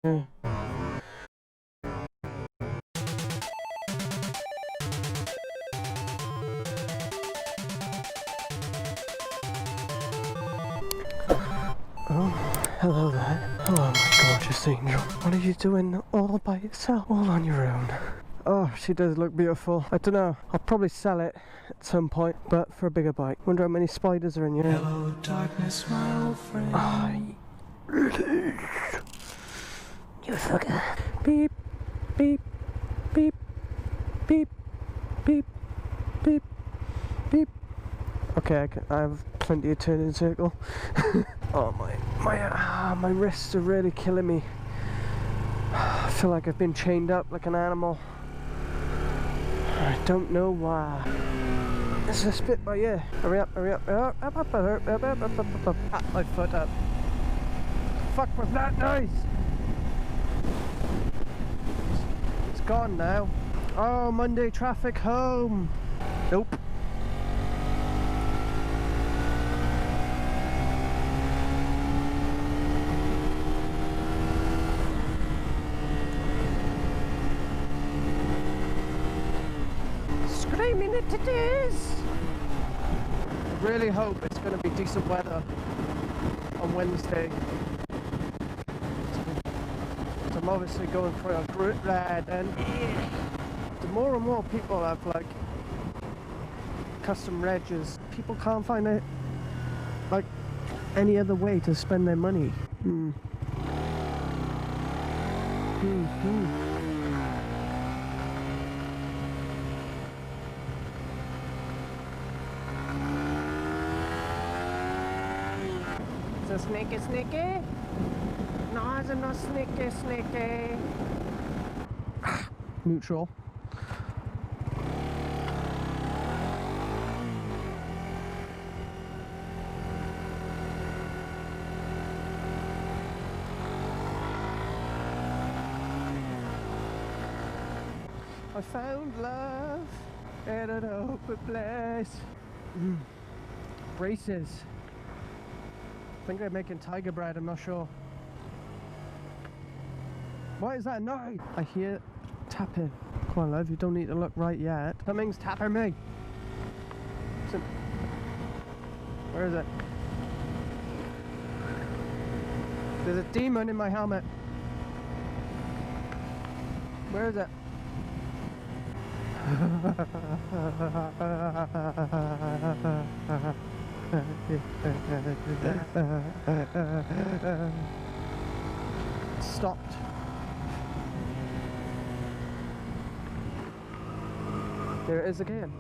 Yeah. Oh, hello there. Hello, my gorgeous angel. What are you doing all by yourself? All on your own? Oh, she does look beautiful. I don't know. I'll probably sell it at some point, but for a bigger bike. Wonder how many spiders are in here. Hello, darkness, my old friend. Oh, you fucker. Beep, beep, beep, beep, beep, beep, beep. Okay, I have plenty of turning circle. Oh my wrists are really killing me. I feel like I've been chained up like an animal. I don't know why. There's a spit by here. Hurry up, hurry up, hurry up. Ah, my foot up. Fuck was that noise? It's gone now. Oh, Monday traffic home. Nope. Screaming it is. Really hope it's going to be decent weather on Wednesday. So I'm obviously going for a group ride, and the more and more people have like custom regs, people can't find it like any other way to spend their money. It's a sneaky? No, it's not sneaky. Neutral. I found love at an open place. Braces. I think they're making tiger bread, I'm not sure. What is that noise? I hear tapping. Come on, love, you don't need to look right yet. Something's tapping me. Where is it? There's a demon in my helmet. Where is it? Stopped. There it is again.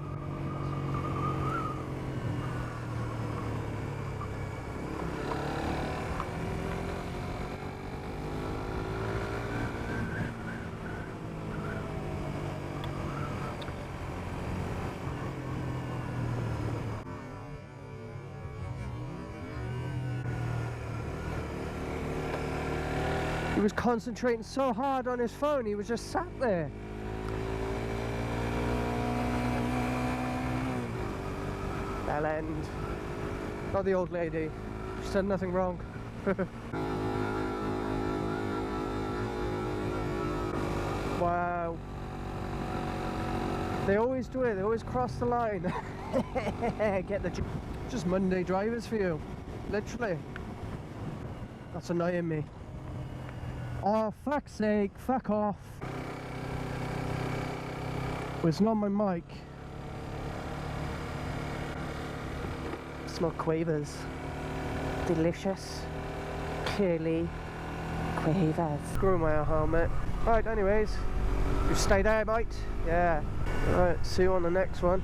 He was concentrating so hard on his phone, he was just sat there. Bell end. Not the old lady. She said nothing wrong. Wow. They always do it, they always cross the line. Get the... Just Monday drivers for you. Literally. That's annoying me. Oh, fuck's sake, fuck off. Well, it's not my mic. Smell quavers. Delicious. Clearly quavers. Screw my helmet. Right, anyways. You stay there, mate. Yeah. Alright, see you on the next one.